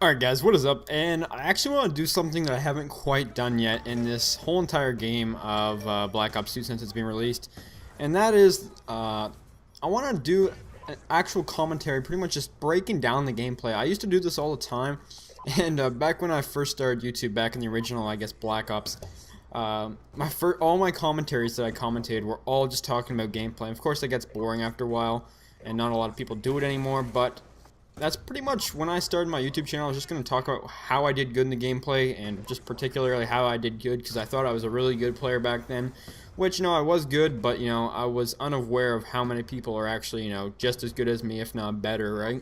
Alright guys, what is up? And I actually want to do something that I haven't quite done yet in this whole entire game of Black Ops 2 since it's been released. And that is, I want to do an actual commentary, pretty much just breaking down the gameplay. I used to do this all the time, and back when I first started YouTube, back in the original, I guess, Black Ops, all my commentaries that I commentated were all just talking about gameplay. Of course, it gets boring after a while, and not a lot of people do it anymore, but that's pretty much when I started my YouTube channel. I was just going to talk about how I did good in the gameplay, and just particularly how I did good, because I thought I was a really good player back then, which, I was good, but, I was unaware of how many people are actually, just as good as me, if not better, right?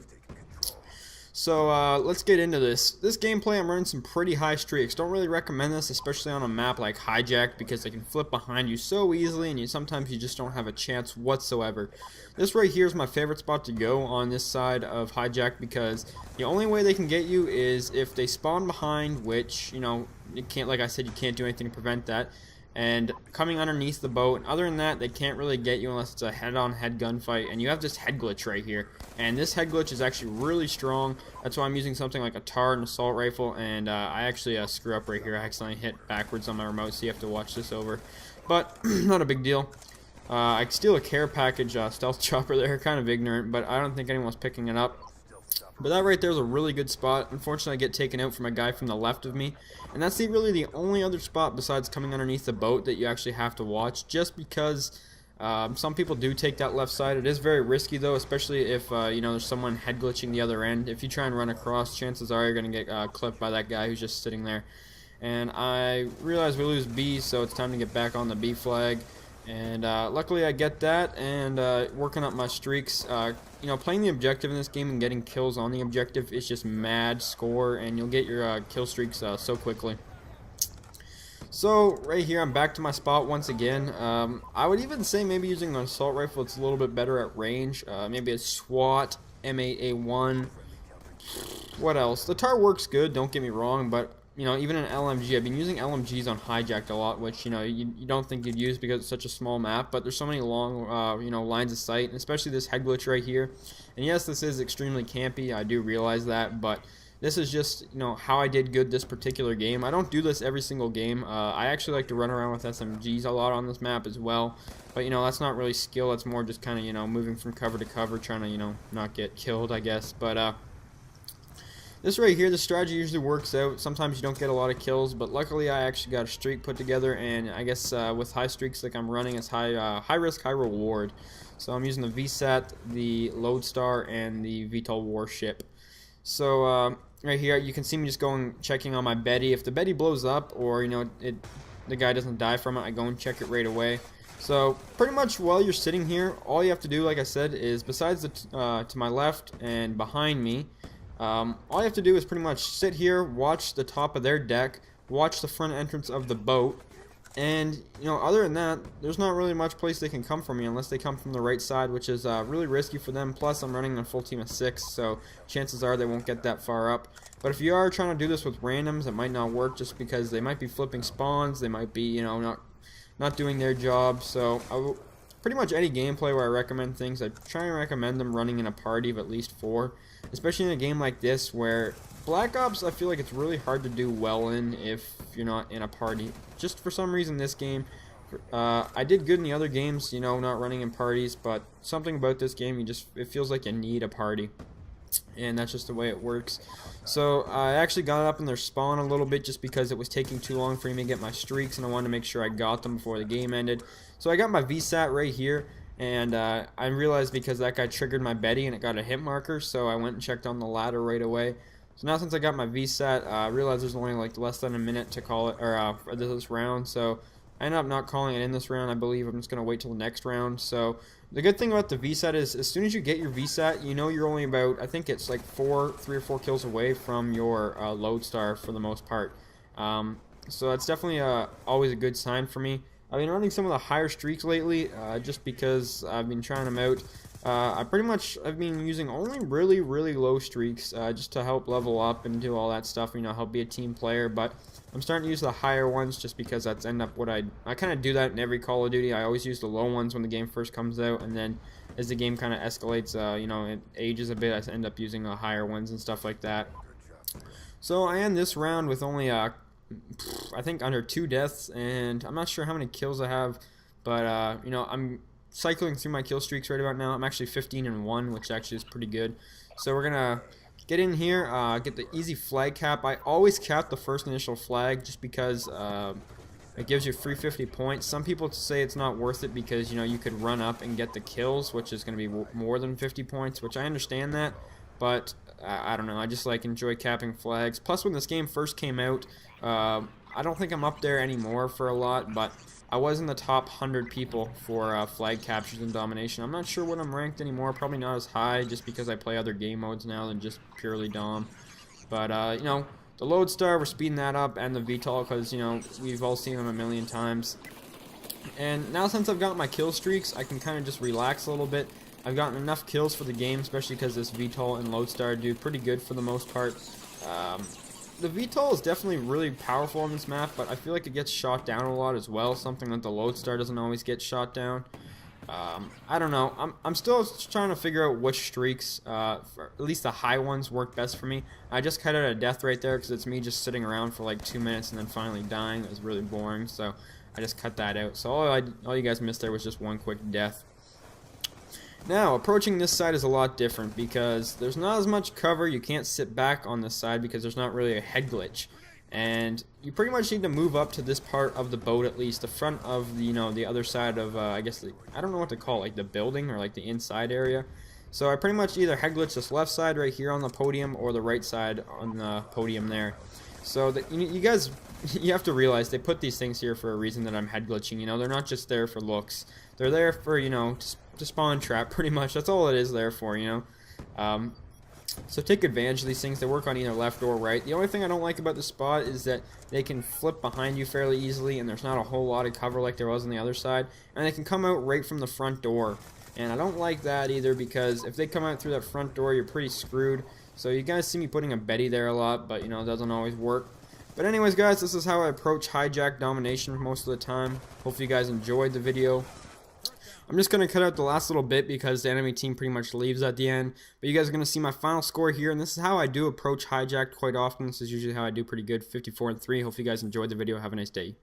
So, let's get into this. This gameplay, I'm running some pretty high streaks. Don't really recommend this, especially on a map like Hijack, because they can flip behind you so easily, and sometimes you just don't have a chance whatsoever. This right here is my favorite spot to go on this side of Hijack, because the only way they can get you is if they spawn behind, which, you can't, like I said, you can't do anything to prevent that, and coming underneath the boat. And other than that, they can't really get you unless it's a head-on-head gunfight, and you have this head glitch right here, and this head glitch is actually really strong. That's why I'm using something like a TAR and assault rifle, and I actually screw up right here. I accidentally hit backwards on my remote, so you have to watch this over, but not a big deal. I steal a care package stealth chopper there, kind of ignorant, but I don't think anyone's picking it up. But that right there is a really good spot. Unfortunately, I get taken out from a guy from the left of me. And that's really the only other spot besides coming underneath the boat that you actually have to watch, just because some people do take that left side. It is very risky, though, especially if, there's someone head glitching the other end. If you try and run across, chances are you're going to get clipped by that guy who's just sitting there. And I realize we lose B, so it's time to get back on the B flag. And luckily I get that, and working up my streaks. Playing the objective in this game and getting kills on the objective is just mad score, and you'll get your kill streaks so quickly. So right here, I'm back to my spot once again. I would even say maybe using an assault rifle, it's a little bit better at range. Maybe a SWAT, M8A1. What else? The TAR works good, don't get me wrong, but even an LMG, I've been using LMGs on Hijacked a lot, which, you don't think you'd use because it's such a small map, but there's so many long, lines of sight, and especially this head glitch right here. And yes, this is extremely campy, I do realize that, but this is just, how I did good this particular game. I don't do this every single game. I actually like to run around with SMGs a lot on this map as well, but, that's not really skill, that's more just kind of, moving from cover to cover, trying to, not get killed, I guess, but, this right here, the strategy usually works out. Sometimes you don't get a lot of kills, but luckily I actually got a streak put together, and I guess with high streaks like I'm running, it's high risk, high reward. So I'm using the VSAT, the Lodestar, and the VTOL warship. So right here, you can see me just checking on my Betty. If the Betty blows up, or the guy doesn't die from it, I go and check it right away. So pretty much while you're sitting here, all you have to do, like I said, is besides to my left and behind me, all you have to do is pretty much sit here, watch the top of their deck, watch the front entrance of the boat, and, other than that, there's not really much place they can come from me unless they come from the right side, which is really risky for them. Plus, I'm running a full team of 6, so chances are they won't get that far up. But if you are trying to do this with randoms, it might not work just because they might be flipping spawns, they might be, not doing their job. So pretty much any gameplay where I recommend things, I try and recommend them running in a party of at least 4. Especially in a game like this where Black Ops, I feel like it's really hard to do well in if you're not in a party. Just for some reason this game, I did good in the other games, not running in parties, but something about this game, it feels like you need a party. And that's just the way it works. So I actually got up in their spawn a little bit just because it was taking too long for me to get my streaks, and I wanted to make sure I got them before the game ended. So I got my VSAT right here. And I realized because that guy triggered my Betty and it got a hit marker, so I went and checked on the ladder right away. So now since I got my VSAT, I realized there's only like less than a minute to call it, or for this round, so I ended up not calling it in this round. I believe I'm just going to wait till the next round. So the good thing about the VSAT is as soon as you get your VSAT, you're only about, I think it's like 3 or 4 kills away from your Lodestar for the most part. So that's definitely always a good sign for me. I've been running some of the higher streaks lately, just because I've been trying them out. I've been using only really, really low streaks, just to help level up and do all that stuff, help be a team player, but I'm starting to use the higher ones just because that's what I kind of do that in every Call of Duty. I always use the low ones when the game first comes out, and then as the game kind of escalates, it ages a bit, I end up using the higher ones and stuff like that. So I end this round with only I think under 2 deaths, and I'm not sure how many kills I have, but you know, I'm cycling through my kill streaks right about now. I'm actually 15-1, which actually is pretty good. So we're gonna get in here, get the easy flag cap. I always cap the first initial flag just because it gives you free 50 points. Some people say it's not worth it because, you know, you could run up and get the kills, which is going to be more than 50 points, which I understand that, but I don't know. I just like enjoy capping flags. Plus, when this game first came out, I don't think I'm up there anymore for a lot, but I was in the top 100 people for flag captures and domination. I'm not sure what I'm ranked anymore. Probably not as high, just because I play other game modes now than just purely dom. But you know, the Lodestar, we're speeding that up, and the VTOL, because, you know, we've all seen them a million times. And now since I've got my kill streaks, I can kind of just relax a little bit. I've gotten enough kills for the game, especially because this VTOL and Lodestar do pretty good for the most part. The VTOL is definitely really powerful on this map, but I feel like it gets shot down a lot as well, something that the Lodestar doesn't always get shot down. I don't know. I'm still trying to figure out which streaks, for at least the high ones, work best for me. I just cut out a death right there because it's me just sitting around for like 2 minutes and then finally dying. It was really boring, so I just cut that out. So all you guys missed there was just one quick death. Now, approaching this side is a lot different because there's not as much cover. You can't sit back on this side because there's not really a head glitch. And you pretty much need to move up to this part of the boat, at least the front of the, you know, the other side of I guess I don't know what to call it, like the building or like the inside area. So I pretty much either head glitch this left side right here on the podium or the right side on the podium there. So you guys, you have to realize they put these things here for a reason that I'm head glitching. You know, they're not just there for looks. They're there for, you know, to spawn trap pretty much. That's all it is there for, you know. So take advantage of these things. They work on either left or right. The only thing I don't like about the spot is that they can flip behind you fairly easily, and there's not a whole lot of cover like there was on the other side. And they can come out right from the front door. And I don't like that either because if they come out through that front door, you're pretty screwed. So you guys see me putting a Betty there a lot, but, you know, it doesn't always work. But anyways, guys, this is how I approach hijack domination most of the time. Hopefully you guys enjoyed the video. I'm just going to cut out the last little bit because the enemy team pretty much leaves at the end. But you guys are going to see my final score here, and this is how I do approach hijack quite often. This is usually how I do pretty good, 54-3. Hope you guys enjoyed the video. Have a nice day.